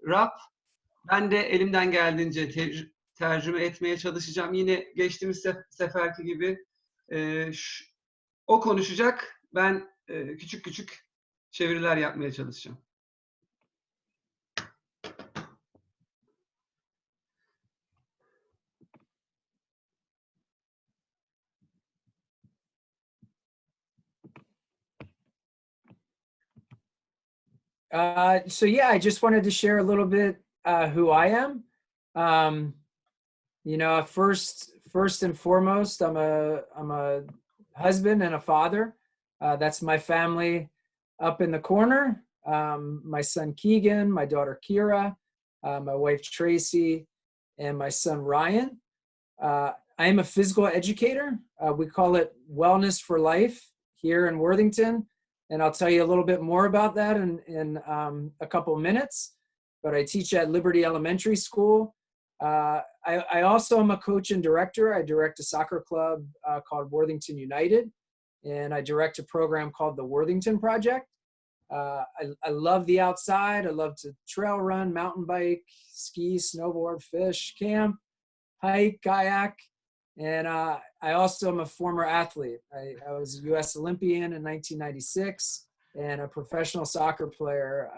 Rab. Ben de elimden geldiğince tercüme etmeye çalışacağım. Yine geçtiğimiz seferki gibi o konuşacak. Ben küçük küçük çeviriler yapmaya çalışacağım. So yeah, I just wanted to share a little bit who I am. You know, first and foremost, I'm a husband and a father. That's my family up in the corner. My son Keegan, my daughter Kira, my wife Tracy, and my son Ryan. I am a physical educator. We call it Wellness for Life here in Worthington. And I'll tell you a little bit more about that in a couple minutes. But I teach at Liberty Elementary School. I also am a coach and director. I direct a soccer club called Worthington United. And I direct a program called the Worthington Project. I love the outside. I love to trail run, mountain bike, ski, snowboard, fish, camp, hike, kayak. And I also am a former athlete. I was a U.S. Olympian in 1996 and a professional soccer player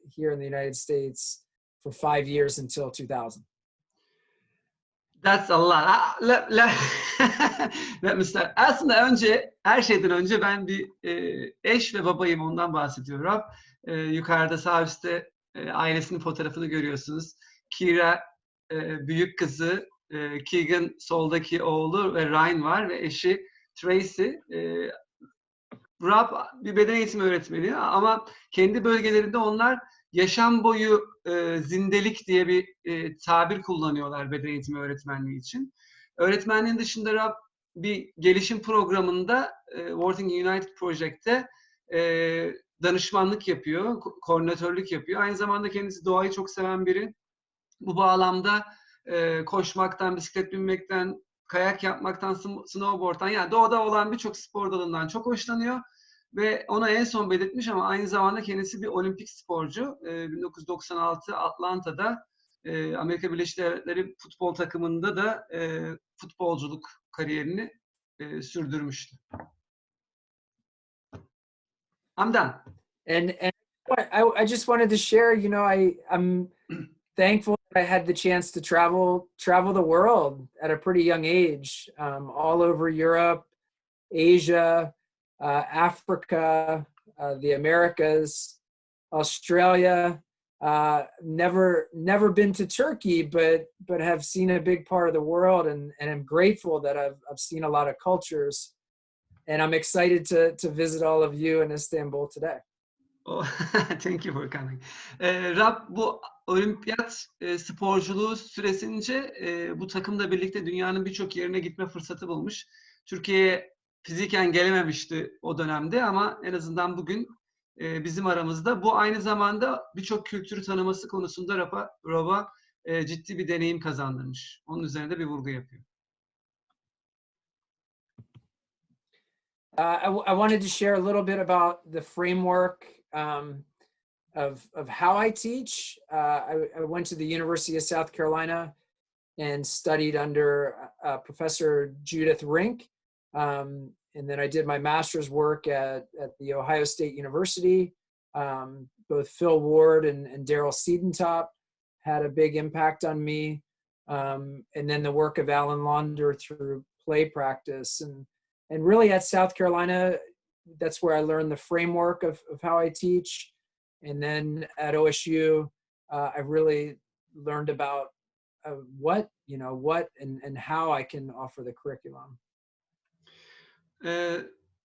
here in the United States for 5 years until 2000. That's a lot. Let me start. Aslında her şeyden önce ben bir eş ve babayım, ondan bahsediyorum. Yukarıda sağ üstte ailesinin fotoğrafını görüyorsunuz. Kira büyük kızı, Keegan soldaki oğlu ve Ryan var ve eşi Tracy. Rob bir beden eğitimi öğretmeni ama kendi bölgelerinde onlar yaşam boyu zindelik diye bir tabir kullanıyorlar beden eğitimi öğretmenliği için. Öğretmenliğin dışında Rob bir gelişim programında Worthington United Project'te danışmanlık yapıyor, koordinatörlük yapıyor. Aynı zamanda kendisi doğayı çok seven biri. Bu bağlamda koşmaktan, bisiklet binmekten, kayak yapmaktan, snowboard'tan, yani doğada olan birçok spor dalından çok hoşlanıyor. Ve ona en son belirtmiş ama aynı zamanda kendisi bir olimpik sporcu. 1996 Atlanta'da Amerika Birleşik Devletleri futbol takımında da futbolculuk kariyerini sürdürmüştü. I'm done. And I just wanted to share, you know, I'm thankful that I had the chance to travel the world at a pretty young age, all over Europe, Asia, Africa, the Americas, Australia. Never been to Turkey, but have seen a big part of the world, and I'm grateful that I've seen a lot of cultures, and I'm excited to visit all of you in Istanbul today. Oh, thank you for coming. Rab bu olimpiyat sporculuğu süresince bu takımla birlikte dünyanın birçok yerine gitme fırsatı bulmuş. Türkiye'ye fiziken gelememişti o dönemde ama en azından bugün bizim aramızda. Bu aynı zamanda birçok kültürü tanıması konusunda Rob'a ciddi bir deneyim kazandırmış. Onun üzerinde bir vurgu yapıyor. I wanted to share a little bit about the framework of how I teach. I went to the University of South Carolina and studied under Professor Judith Rink. And then I did my master's work at The Ohio State University. Both Phil Ward and Daryl Siedentop had a big impact on me. And then the work of Alan Launder through play practice. And really at South Carolina, that's where I learned the framework of how I teach. And then at OSU, I really learned about what and how I can offer the curriculum.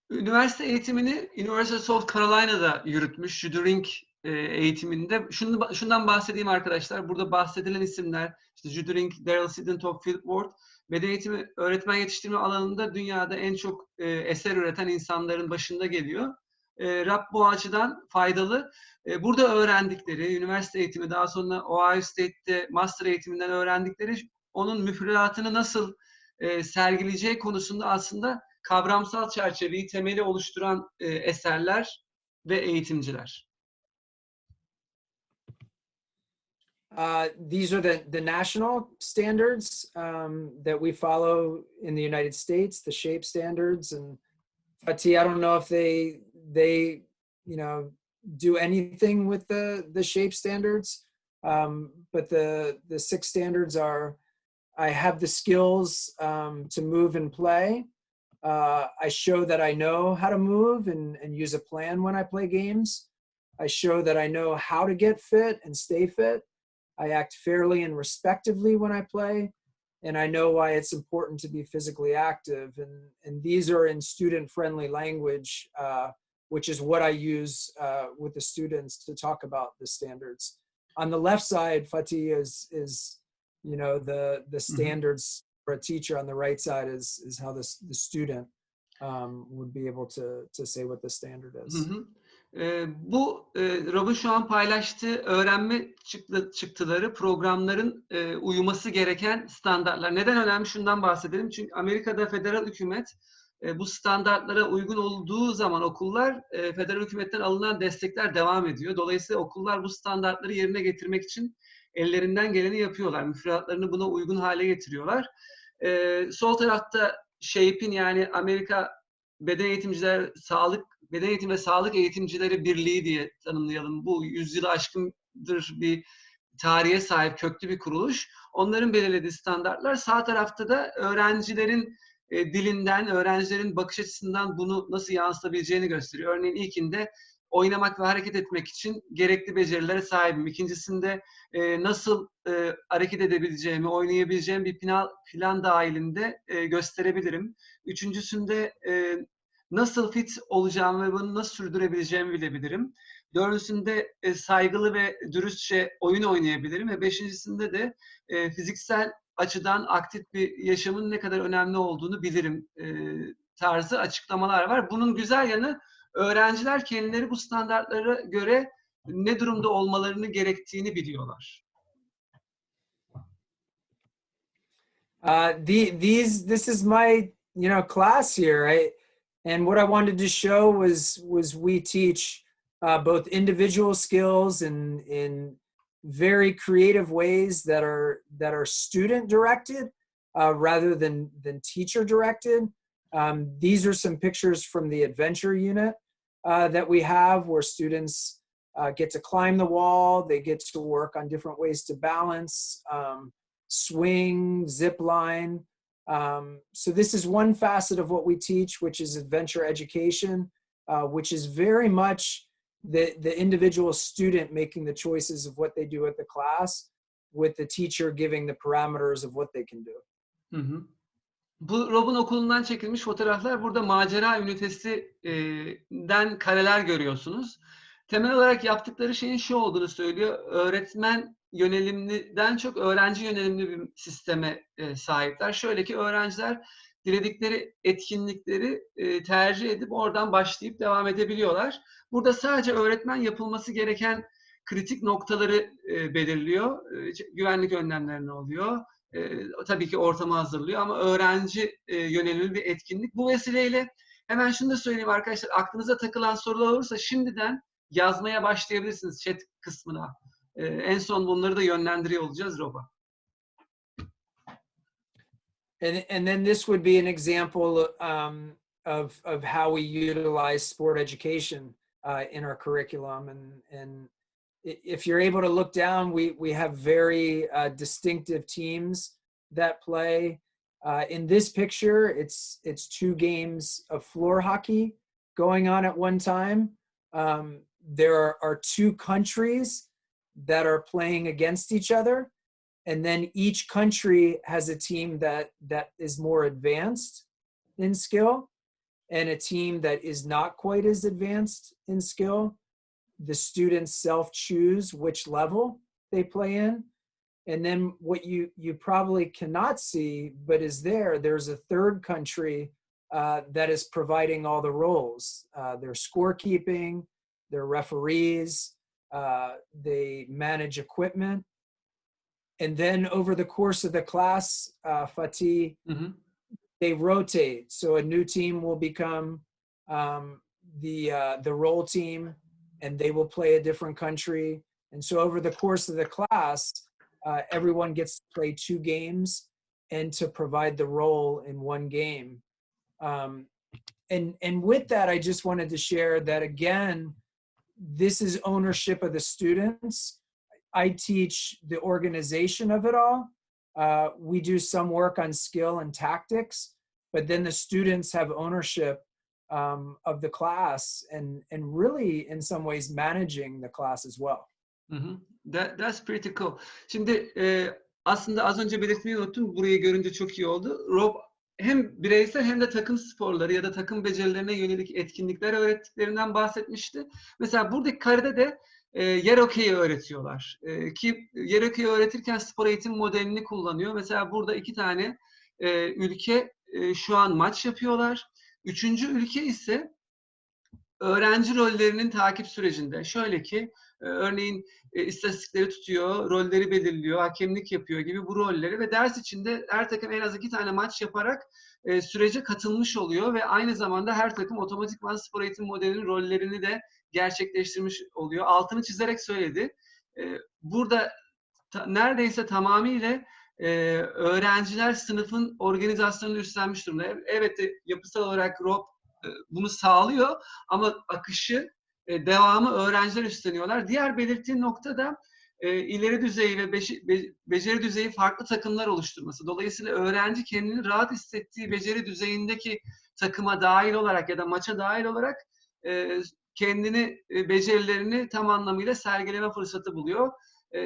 Üniversite eğitimini University of South Carolina'da yürütmüş. Judy eğitiminde. Şundan bahsedeyim arkadaşlar. Burada bahsedilen isimler, işte Judy Rink, Daryl Siedentop, Phil Ward, beden eğitimi öğretmen yetiştirme alanında dünyada en çok eser üreten insanların başında geliyor. Rab bu açıdan faydalı. Burada öğrendikleri, üniversite eğitimi, daha sonra Ohio State'te master eğitiminden öğrendikleri onun müfredatını nasıl sergileyeceği konusunda aslında kavramsal çerçeveyi, temeli oluşturan eserler ve eğitimciler. These are the national standards that we follow in the United States, the SHAPE standards. And Fatih, I don't know if they do anything with the SHAPE standards, but the 6 standards are: I have the skills to move and play. I show that I know how to move and use a plan when I play games. I show that I know how to get fit and stay fit. I act fairly and respectively when I play, and I know why it's important to be physically active. And these are in student-friendly language, which is what I use with the students to talk about the standards. On the left side, Fatih is the standards for a teacher. On the right side is how the student would be able to say what the standard is. Rob'un şu an paylaştığı öğrenme çıktıları, programların uyuması gereken standartlar. Neden önemli? Şundan bahsedelim. Çünkü Amerika'da federal hükümet bu standartlara uygun olduğu zaman okullar, federal hükümetten alınan destekler devam ediyor. Dolayısıyla okullar bu standartları yerine getirmek için ellerinden geleni yapıyorlar. Müfredatlarını buna uygun hale getiriyorlar. Sol tarafta SHAPE'in, yani Amerika Beden Eğitim ve Sağlık Eğitimcileri Birliği diye tanımlayalım. Bu 100 yılı aşkındır bir tarihe sahip köklü bir kuruluş. Onların belirlediği standartlar. Sağ tarafta da öğrencilerin dilinden, öğrencilerin bakış açısından bunu nasıl yansıtabileceğini gösteriyor. Örneğin ilkinde oynamak ve hareket etmek için gerekli becerilere sahibim. İkincisinde nasıl hareket edebileceğimi, oynayabileceğim bir plan dahilinde gösterebilirim. Üçüncüsünde nasıl fit olacağımı ve bunu nasıl sürdürebileceğimi bilebilirim. Dördüncüsünde saygılı ve dürüstçe oyun oynayabilirim. Ve beşincisinde de fiziksel açıdan aktif bir yaşamın ne kadar önemli olduğunu bilirim tarzı açıklamalar var. Bunun güzel yanı, öğrenciler kendileri bu standartlara göre ne durumda olmalarını gerektiğini biliyorlar. This is my class here, and what I wanted to show was we teach both individual skills in very creative ways that are student directed rather than teacher directed. These are some pictures from the adventure unit that we have, where students get to climb the wall, they get to work on different ways to balance, swing, zip line. So this is one facet of what we teach, which is adventure education, which is very much the individual student making the choices of what they do at the class, with the teacher giving the parameters of what they can do. Bu Rob'un okulundan çekilmiş fotoğraflar. Burada macera ünitesinden kareler görüyorsunuz. Temel olarak yaptıkları şeyin şu olduğunu söylüyor. Öğretmen yönelimliden çok öğrenci yönelimli bir sisteme sahipler. Şöyle ki, öğrenciler diledikleri etkinlikleri tercih edip oradan başlayıp devam edebiliyorlar. Burada sadece öğretmen yapılması gereken kritik noktaları belirliyor. Güvenlik önlemlerini alıyor. Tabii ki ortamı hazırlıyor ama öğrenci yönelimli bir etkinlik. Bu vesileyle hemen şunu da söyleyeyim arkadaşlar, aklınıza takılan sorular olursa şimdiden yazmaya başlayabilirsiniz chat kısmına. En son bunları da yönlendiriyor olacağız Rob'a. And then this would be an example of how we utilize sport education in our curriculum. And if you're able to look down, we have very distinctive teams that play. In this picture, it's 2 games of floor hockey going on at one time. There are 2 countries that are playing against each other. And then each country has a team that is more advanced in skill and a team that is not quite as advanced in skill. The students self-choose which level they play in. And then what you probably cannot see, but is there's a third country that is providing all the roles. They're scorekeeping, they're referees, they manage equipment. And then over the course of the class, Fatih, they rotate. So a new team will become the role team, and they will play a different country. And so over the course of the class, everyone gets to play 2 games and to provide the role in 1 game. And with that, I just wanted to share that, again, this is ownership of the students. I teach the organization of it all. We do some work on skill and tactics, but then the students have ownership of the class and really, in some ways, managing the class as well. That's pretty cool. Şimdi aslında az önce belirtmeyi unuttum. Burayı görünce çok iyi oldu. Rob hem bireysel hem de takım sporları ya da takım becerilerine yönelik etkinlikler öğrettiklerinden bahsetmişti. Mesela buradaki karede de yer okeyi öğretiyorlar. Ki yer okeyi öğretirken spor eğitim modelini kullanıyor. Mesela burada 2 tane ülke şu an maç yapıyorlar. 3. ülke ise öğrenci rollerinin takip sürecinde. Şöyle ki örneğin istatistikleri tutuyor, rolleri belirliyor, hakemlik yapıyor gibi bu rolleri ve ders içinde her takım en az 2 tane maç yaparak sürece katılmış oluyor ve aynı zamanda her takım otomatikman spor eğitim modelinin rollerini de gerçekleştirmiş oluyor. Altını çizerek söyledi. Burada neredeyse tamamıyla öğrenciler sınıfın organizasyonunu üstlenmiş durumda. Evet, yapısal olarak Rob bunu sağlıyor ama akışı, devamı öğrenciler üstleniyorlar. Diğer belirttiğim nokta da ileri düzey ve beceri düzeyi farklı takımlar oluşturması. Dolayısıyla öğrenci kendini rahat hissettiği beceri düzeyindeki takıma dahil olarak ya da maça dahil olarak kendini, becerilerini tam anlamıyla sergileme fırsatı buluyor.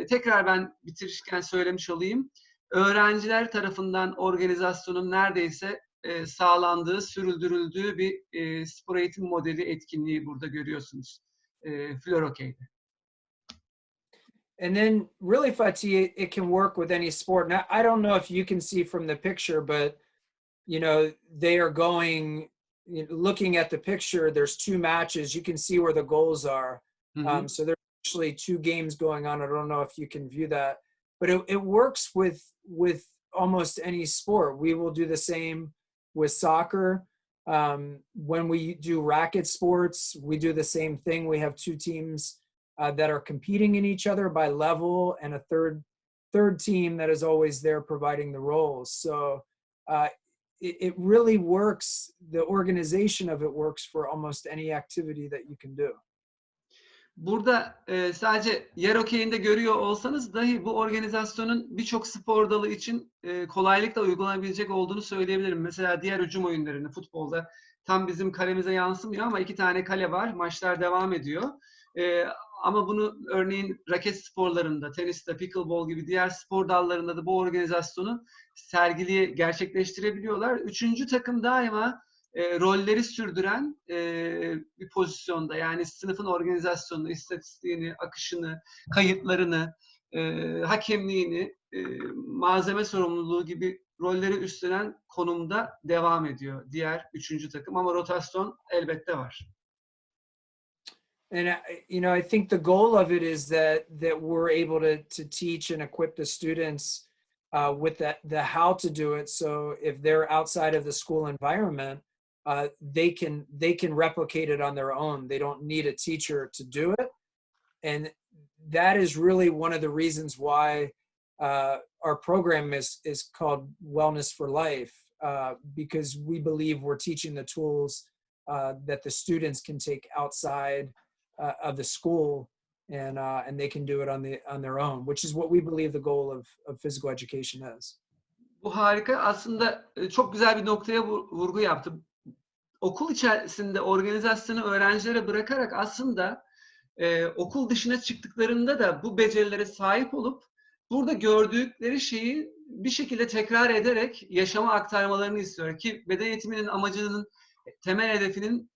Tekrar ben bitirirken söylemiş olayım. Öğrenciler tarafından organizasyonun neredeyse sağlandığı, sürdürüldüğü bir spor eğitim modeli etkinliği burada görüyorsunuz. Flor okey'de. And then really, Fatih, it can work with any sport. Now, I don't know if you can see from the picture, but, they are going, looking at the picture, there's 2 matches. You can see where the goals are. So there's actually 2 games going on. I don't know if you can view that, but it works with almost any sport. We will do the same with soccer. When we do racket sports, we do the same thing. We have 2 teams that are competing in each other by level, and a third team that is always there providing the roles. So it really works. The organization of it works for almost any activity that you can do. Burada sadece yer okeyinde görüyor olsanız dahi bu organizasyonun birçok spor dalı için kolaylıkla uygulanabilecek olduğunu söyleyebilirim. Mesela diğer hücum oyunlarını, futbolda tam bizim kalemize yansımıyor ama 2 tane kale var, maçlar devam ediyor. Ama bunu örneğin raket sporlarında, teniste, pickleball gibi diğer spor dallarında da bu organizasyonu gerçekleştirebiliyorlar. 3. takım daima rolleri sürdüren bir pozisyonda, yani sınıfın organizasyonunu, istatistiğini, akışını, kayıtlarını, hakemliğini, malzeme sorumluluğu gibi rolleri üstlenen konumda devam ediyor diğer 3. takım ama rotasyon elbette var. And I think the goal of it is that we're able to teach and equip the students with the how to do it. So if they're outside of the school environment, they can replicate it on their own. They don't need a teacher to do it. And that is really one of the reasons why our program is called Wellness for Life, because we believe we're teaching the tools that the students can take outside of the school, and they can do it on their own, which is what we believe the goal of physical education is. Bu harika. Aslında çok güzel bir noktaya vurgu yaptı. Okul içerisinde organizasyonu öğrencilere bırakarak aslında okul dışına çıktıklarında da bu becerilere sahip olup burada gördükleri şeyi bir şekilde tekrar ederek yaşama aktarmalarını istiyor. Ki beden eğitiminin amacının, temel hedefinin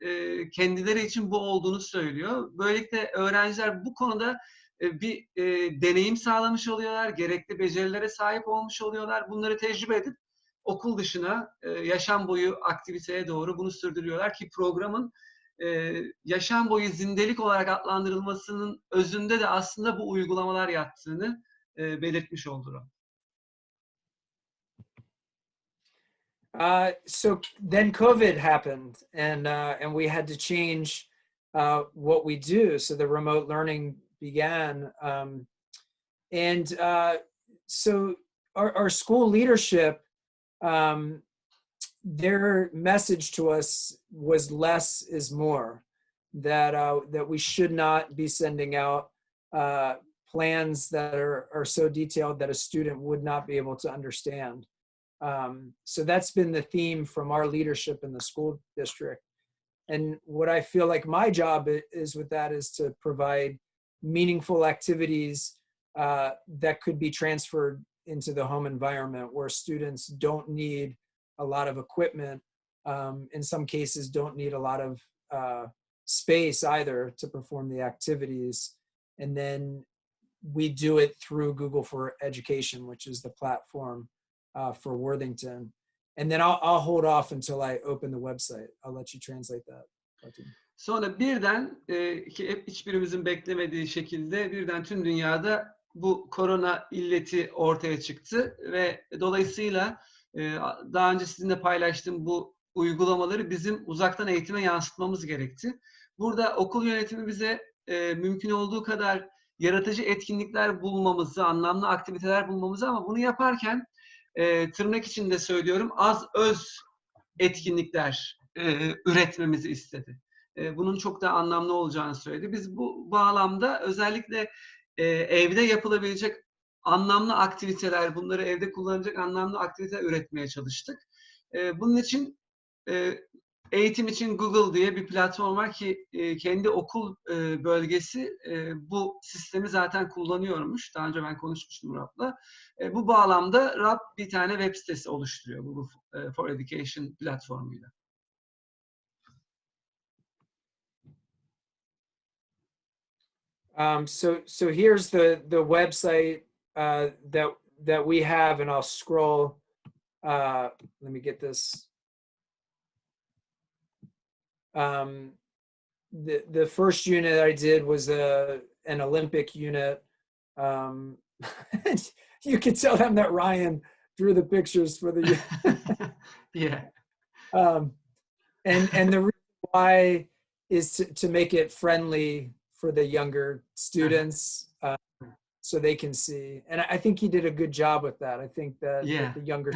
kendileri için bu olduğunu söylüyor. Böylelikle öğrenciler bu konuda bir deneyim sağlamış oluyorlar, gerekli becerilere sahip olmuş oluyorlar. Bunları tecrübe edip okul dışına, yaşam boyu aktiviteye doğru bunu sürdürüyorlar ki programın yaşam boyu zindelik olarak adlandırılmasının özünde de aslında bu uygulamalar yattığını belirtmiş oldu. So then COVID happened, and we had to change what we do. So the remote learning began. So our school leadership, their message to us was less is more, that we should not be sending out plans that are so detailed that a student would not be able to understand. So that's been the theme from our leadership in the school district. And what I feel like my job is with that is to provide meaningful activities that could be transferred into the home environment, where students don't need a lot of equipment, in some cases don't need a lot of space either to perform the activities. And then we do it through Google for Education, which is the platform for Worthington. And then I'll hold off until I open the website. I'll let you translate that. Sonra birden ki hiçbirimizin beklemediği şekilde birden tüm dünyada bu korona illeti ortaya çıktı ve dolayısıyla daha önce sizinle paylaştığım bu uygulamaları bizim uzaktan eğitime yansıtmamız gerekti. Burada okul yönetimi bize mümkün olduğu kadar yaratıcı etkinlikler bulmamızı, anlamlı aktiviteler bulmamızı, ama bunu yaparken tırnak içinde söylüyorum, az öz etkinlikler üretmemizi istedi. Bunun çok da anlamlı olacağını söyledi. Biz bu bağlamda özellikle evde yapılabilecek anlamlı aktiviteler, bunları evde kullanacak anlamlı aktiviteler üretmeye çalıştık. Bunun için Eğitim için Google diye bir platform var ki kendi okul bölgesi bu sistemi zaten kullanıyormuş. Daha önce ben konuşmuştum Rab'la. Bu bağlamda Rab bir tane web sitesi oluşturuyor Google for Education platformuyla. So here's the website that we have, and I'll scroll. Let me get this. The first unit I did was an Olympic unit. You could tell them that Ryan drew the pictures for the yeah. And the reason why is to make it friendly for the younger students, so they can see. And I think he did a good job with that. I think that the younger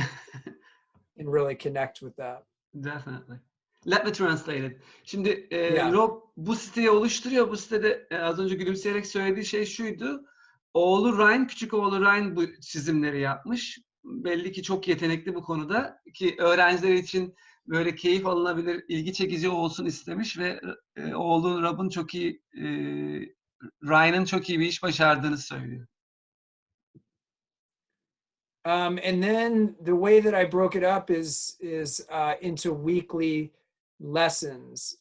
can really connect with that. Definitely. Let me translate it. Şimdi Rob bu siteyi oluşturuyor. Bu sitede az önce gülümseyerek söylediği şey şuydu. Oğlu Ryan, küçük oğlu Ryan bu çizimleri yapmış. Belli ki çok yetenekli bu konuda, ki öğrenciler için böyle keyif alınabilir, ilgi çekici olsun istemiş ve oğlu Rob'un çok iyi, Ryan'ın çok iyi bir iş başardığını söylüyor. And then the way that I broke it up is into weekly lessons.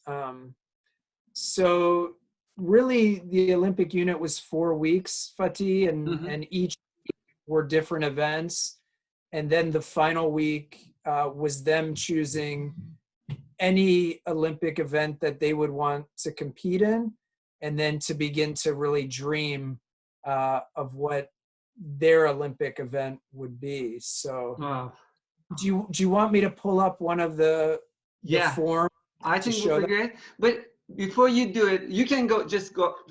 So really the Olympic unit was 4 weeks, Fatih, and each week were different events. And then the final week was them choosing any Olympic event that they would want to compete in, and then to begin to really dream of what their Olympic event would be. So do you want me to pull up one of the forms? I think it would be great. But before you do it, you can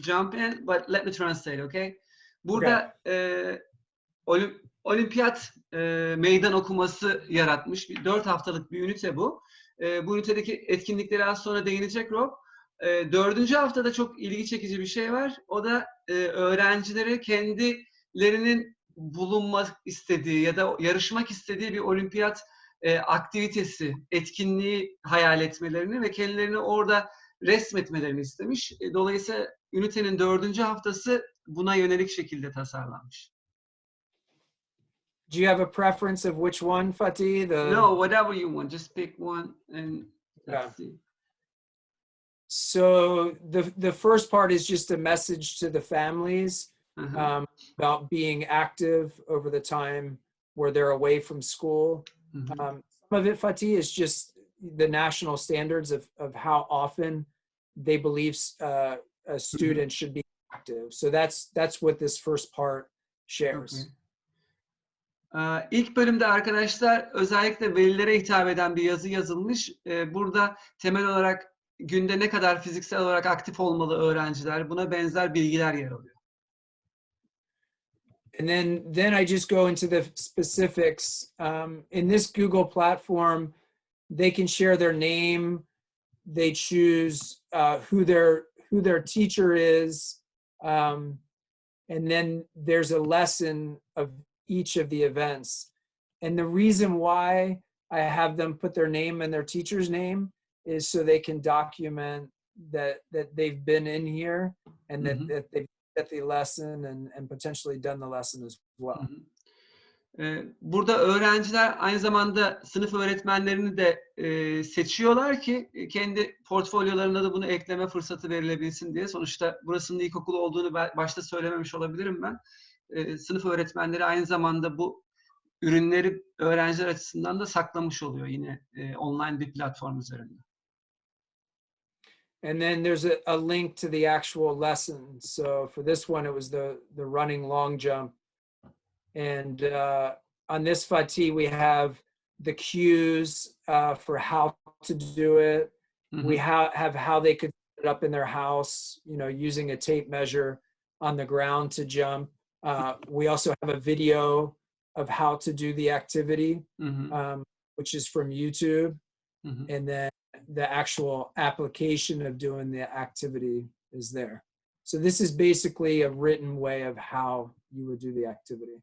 jump in, but let me translate, okay? Burada olimpiyat meydan okuması yaratmış. 4 haftalık bir ünite bu. Bu ünitedeki etkinliklere az sonra değinecek Rob. 4. haftada çok ilgi çekici bir şey var. O da öğrencilere kendilerinin bulunmak istediği ya da yarışmak istediği bir olimpiyat aktivitesi, etkinliği hayal etmelerini ve kendilerini orada resmetmelerini istemiş. Dolayısıyla ünitenin 4. haftası buna yönelik şekilde tasarlanmış. Do you have a preference of which one, Fatih? No, whatever you want. Just pick one and let's see. So the first part is just a message to the families about being active over the time where they're away from school. Some of it, Fatih, is just the national standards of how often they believe a student should be active. So that's what this first part shares. Okay. İlk bölümde arkadaşlar özellikle velilere hitap eden bir yazı yazılmış. Burada temel olarak günde ne kadar fiziksel olarak aktif olmalı öğrenciler, buna benzer bilgiler yer alıyor. And then I just go into the specifics. In this Google platform, they can share their name. They choose who their teacher is. And then there's a lesson of each of the events. And the reason why I have them put their name and their teacher's name is so they can document that they've been in here and that they've at the lesson and potentially done the lesson as well. Burada öğrenciler aynı zamanda sınıf öğretmenlerini de seçiyorlar ki kendi portfolyolarına da bunu ekleme fırsatı verilebilsin diye. Sonuçta burasının ilkokul olduğunu başta söylememiş olabilirim ben. Sınıf öğretmenleri aynı zamanda bu ürünleri öğrenciler açısından da saklamış oluyor yine online bir platform üzerinde. And then there's a link to the actual lesson. So for this one, it was the running long jump. And on this FATI, we have the cues for how to do it. We have how they could set it up in their house, using a tape measure on the ground to jump. We also have a video of how to do the activity, which is from YouTube. And then the actual application of doing the activity is there. So this is basically a written way of how you would do the activity.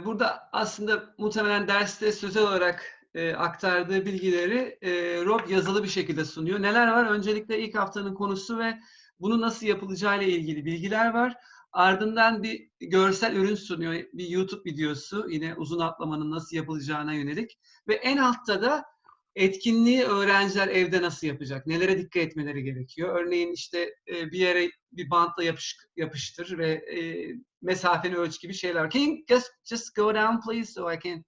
Burada aslında muhtemelen derste sözel olarak aktardığı bilgileri Rob yazılı bir şekilde sunuyor. Neler var? Öncelikle ilk haftanın konusu ve bunu nasıl yapılacağıyla ilgili bilgiler var. Ardından bir görsel ürün sunuyor. Bir YouTube videosu yine uzun atlamanın nasıl yapılacağına yönelik. Ve en altta da etkinliği öğrenciler evde nasıl yapacak? Nelere dikkat etmeleri gerekiyor? Örneğin işte bir yere bir bantla yapıştır ve mesafeni ölç gibi şeyler. Can you just go down please so I can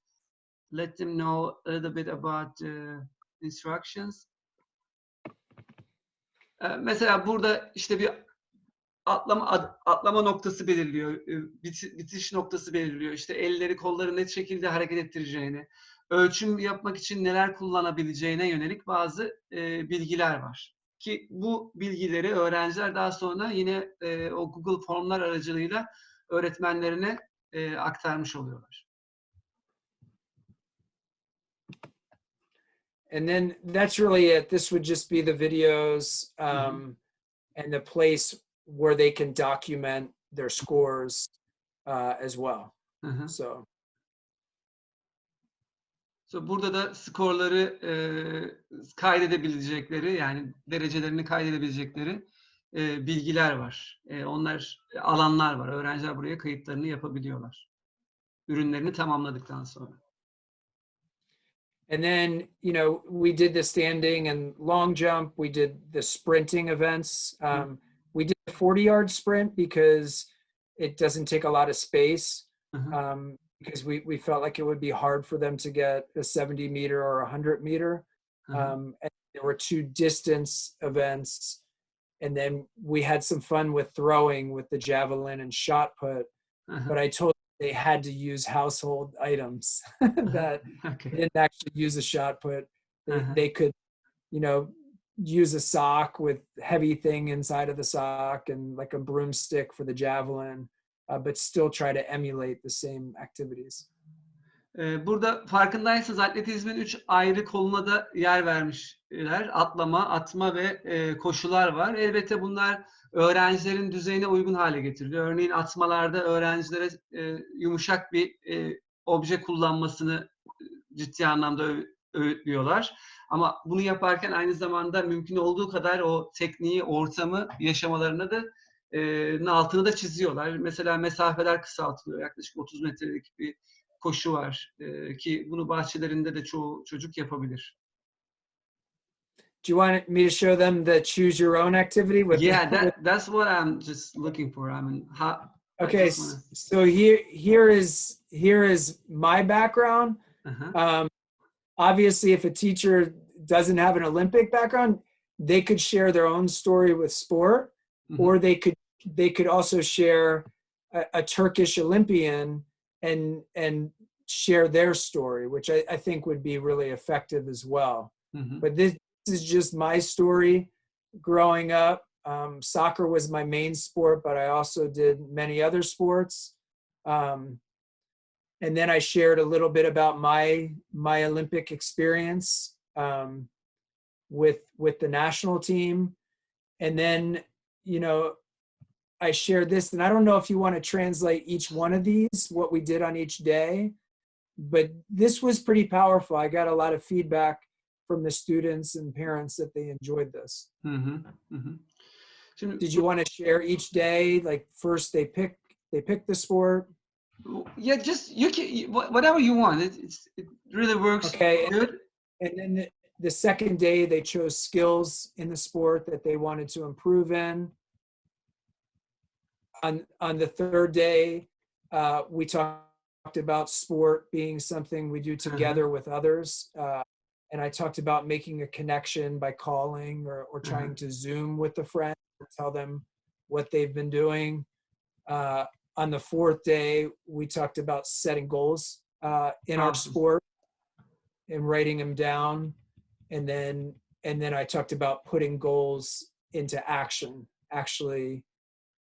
let them know a little bit about instructions? Mesela burada işte bir atlama noktası belirliyor, bitiş noktası belirliyor. İşte elleri, kolları net şekilde hareket ettireceğini, ölçüm yapmak için neler kullanabileceğine yönelik bazı bilgiler var. Ki bu bilgileri öğrenciler daha sonra yine o Google formlar aracılığıyla öğretmenlerine aktarmış oluyorlar. And then that's really it. This would just be the videos and the place where they can document their scores as well. So burada da skorları kaydedebilecekleri, yani derecelerini kaydedebilecekleri bilgiler var. Alanlar var. Öğrenciler buraya kayıtlarını yapabiliyorlar. Ürünlerini tamamladıktan sonra. And then, we did the standing and long jump. We did the sprinting events. We did a 40-yard sprint because it doesn't take a lot of space. Because we felt like it would be hard for them to get a 70-meter or 100-meter. And there were 2 distance events. And then we had some fun with throwing with the javelin and shot put. But I told them they had to use household items that didn't actually use a shot put. They could, use a sock with heavy thing inside of the sock and like a broomstick for the javelin. But still try to emulate the same activities. Burada farkındaysanız atletizmin 3 ayrı koluna da yer vermişler. Atlama, atma ve koşular var. Elbette bunlar öğrencilerin düzeyine uygun hale getiriliyor. Örneğin atmalarda öğrencilere yumuşak bir obje kullanmasını ciddi anlamda öğütlüyorlar. Ama bunu yaparken aynı zamanda mümkün olduğu kadar o tekniği, ortamı yaşamalarına da altını da çiziyorlar. Mesela mesafeler kısaltılıyor. Yaklaşık 30 metrelik bir koşu var ki bunu bahçelerinde de çoğu çocuk yapabilir. Do you want me to show them the choose your own activity? That's what I'm just looking for. Okay, so here is my background. Obviously, if a teacher doesn't have an Olympic background, they could share their own story with sport, or they could also share a Turkish Olympian and share their story, which I think would be really effective as well. But this is just my story growing up. Soccer was my main sport, but I also did many other sports. And then I shared a little bit about my Olympic experience with the national team. And then, you know, I shared this, and I don't know if you want to translate each one of these, what we did on each day, but this was pretty powerful. I got a lot of feedback from the students and parents that they enjoyed this. Did you want to share each day? Like first they pick the sport. Yeah, just you can, whatever you want. It really works. Okay. Good. And then the second day they chose skills in the sport that they wanted to improve in. On the third day, we talked about sport being something we do together with others. And I talked about making a connection by calling or trying to Zoom with a friend and tell them what they've been doing. On the fourth day, we talked about setting goals in our sport and writing them down. And then I talked about putting goals into action. Actually,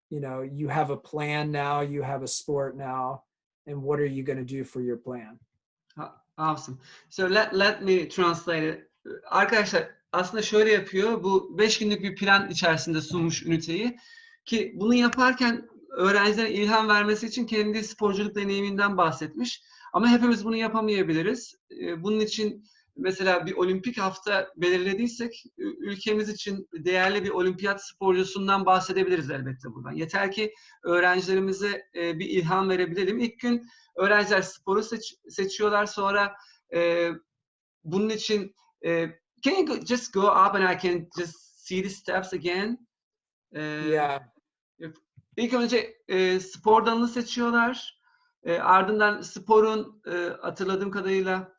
you know, you have a plan now, you have a sport now, and what are you going to do for your plan? Awesome. So let me translate it. Arkadaşlar aslında şöyle yapıyor. Bu 5 günlük bir plan içerisinde sunmuş üniteyi. Ki bunu yaparken öğrencilere ilham vermesi için kendi sporculuk deneyiminden bahsetmiş. Ama hepimiz bunu yapamayabiliriz. Bunun için mesela bir olimpik hafta belirlediysek ülkemiz için değerli bir olimpiyat sporcusundan bahsedebiliriz elbette buradan. Yeter ki öğrencilerimize bir ilham verebilelim. İlk gün öğrenciler sporu seçiyorlar, sonra bunun için can you just go up and I can just see the steps again? Yeah. İlk önce spor dalını seçiyorlar. Ardından sporun hatırladığım kadarıyla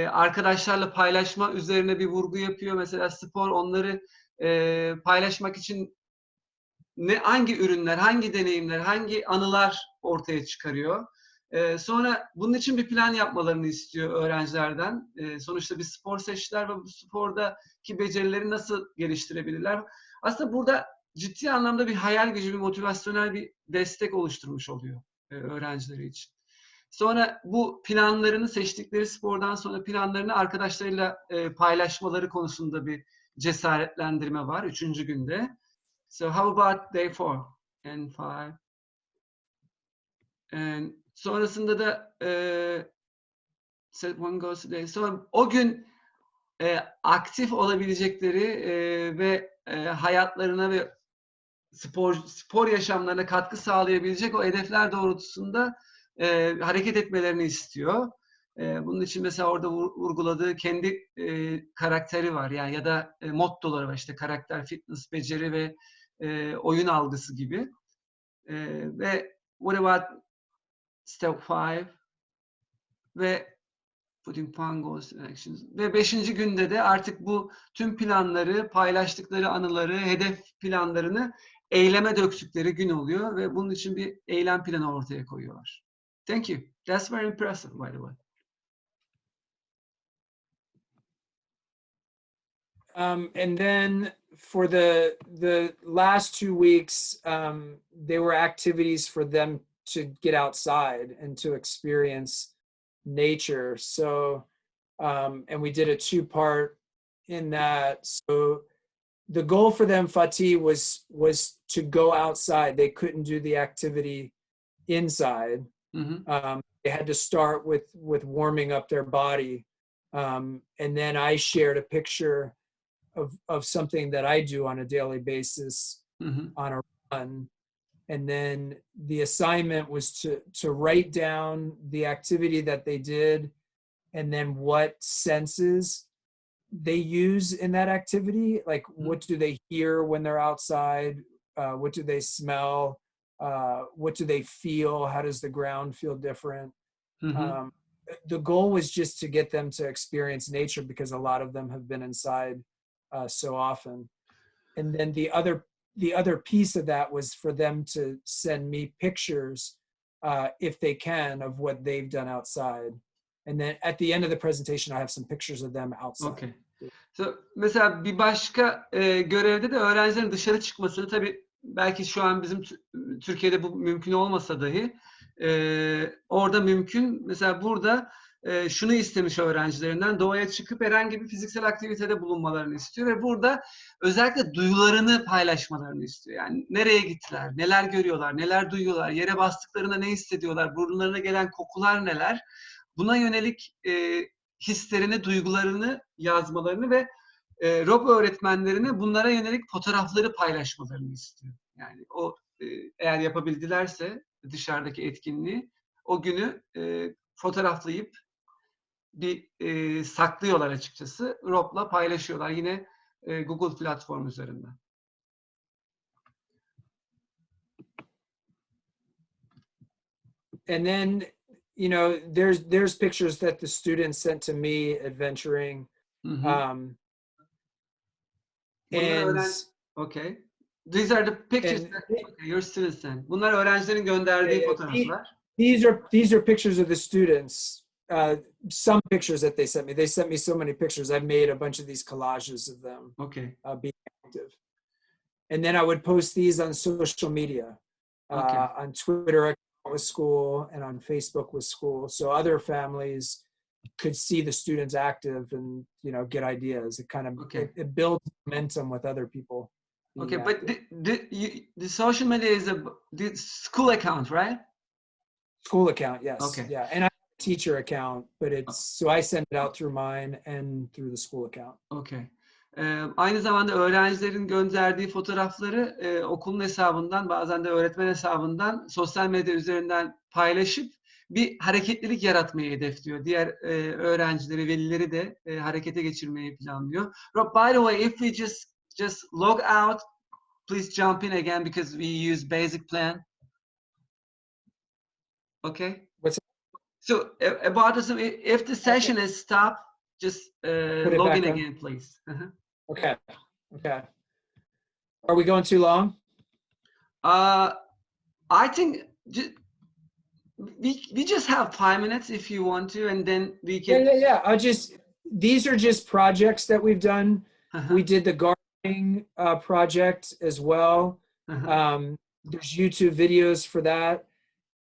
arkadaşlarla paylaşma üzerine bir vurgu yapıyor. Mesela spor onları paylaşmak için hangi ürünler, hangi deneyimler, hangi anılar ortaya çıkarıyor. Sonra bunun için bir plan yapmalarını istiyor öğrencilerden. Sonuçta bir spor seçtiler ve bu spordaki becerileri nasıl geliştirebilirler? Aslında burada ciddi anlamda bir hayal gücü, bir motivasyonel bir destek oluşturmuş oluyor öğrencileri için. Sonra bu planlarını, seçtikleri spordan sonra planlarını arkadaşlarıyla paylaşmaları konusunda bir cesaretlendirme var 3. günde. So how about day 4 and 5? And sonrasında da set one goes today. Sonra o gün aktif olabilecekleri ve hayatlarına ve spor yaşamlarına katkı sağlayabilecek o hedefler doğrultusunda hareket etmelerini istiyor. Bunun için mesela orada vurguladığı kendi karakteri var, yani ya da mottoları var, işte karakter, fitness, beceri ve oyun algısı gibi. Ve what about step 5 ve putting plan goals in actions. Ve 5. günde de artık bu tüm planları, paylaştıkları anıları, hedef planlarını eyleme döktükleri gün oluyor ve bunun için bir eylem planı ortaya koyuyorlar. Thank you. That's very impressive, by the way. And then for the last 2 weeks, there were activities for them to get outside and to experience nature. So, and we did a 2-part in that. So the goal for them, Fatih, was to go outside. They couldn't do the activity inside. They had to start with warming up their body. And then I shared a picture of something that I do on a daily basis on a run. And then the assignment was to write down the activity that they did and then what senses they use in that activity. Like, what do they hear when they're outside? What do they smell? What do they feel? How does the ground feel different? The goal was just to get them to experience nature because a lot of them have been inside so often. And then the other piece of that was for them to send me pictures, if they can, of what they've done outside. And then at the end of the presentation, I have some pictures of them outside. Okay. So, mesela bir başka görevde de öğrencilerin dışarı çıkmasını, tabii belki şu an bizim Türkiye'de bu mümkün olmasa dahi Orada mümkün. Mesela burada şunu istemiş öğrencilerinden, doğaya çıkıp herhangi bir fiziksel aktivitede bulunmalarını istiyor ve burada özellikle duyularını paylaşmalarını istiyor. Yani nereye gittiler, neler görüyorlar, neler duyuyorlar, yere bastıklarında ne hissediyorlar, burunlarına gelen kokular neler. Buna yönelik hislerini, duygularını yazmalarını ve Rob öğretmenlerine bunlara yönelik fotoğrafları paylaşmalarını istiyor. Yani o eğer yapabildilerse dışarıdaki etkinliği o günü fotoğraflayıp bir saklıyorlar açıkçası. Rob'la paylaşıyorlar yine Google platform üzerinden. And then, you know, there's pictures that the students sent to me adventuring. And okay. These are the pictures that your students sent. Bunlar öğrencilerin gönderdiği fotoğraflar. These are pictures of the students. Some pictures that they sent me. They sent me so many pictures. I've made a bunch of these collages of them. Okay. Being active. And then I would post these on social media, on Twitter with school and on Facebook with school, so other families could see the students active and, you know, get ideas. It kind of it builds momentum with other people. Okay, but the social media is the school account, right? School account, yes. Okay. Yeah, and I have a teacher account, but it's so I send it out through mine and through the school account. Okay. Aynı zamanda öğrencilerin gönderdiği fotoğrafları okulun hesabından, bazen de öğretmen hesabından sosyal medya üzerinden paylaşıp bir hareketlilik yaratmayı hedefliyor. Diğer öğrencileri, velileri de harekete geçirmeyi planlıyor. Rob, by the way, if we just log out, please jump in again because we use basic plan. Okay? What's So about this, if the session is stopped, just log in again, please. Okay. Okay. Are we going too long? I think we just have 5 minutes if you want to, and then we can. Yeah. These are just projects that we've done. We did the gardening project as well. There's YouTube videos for that.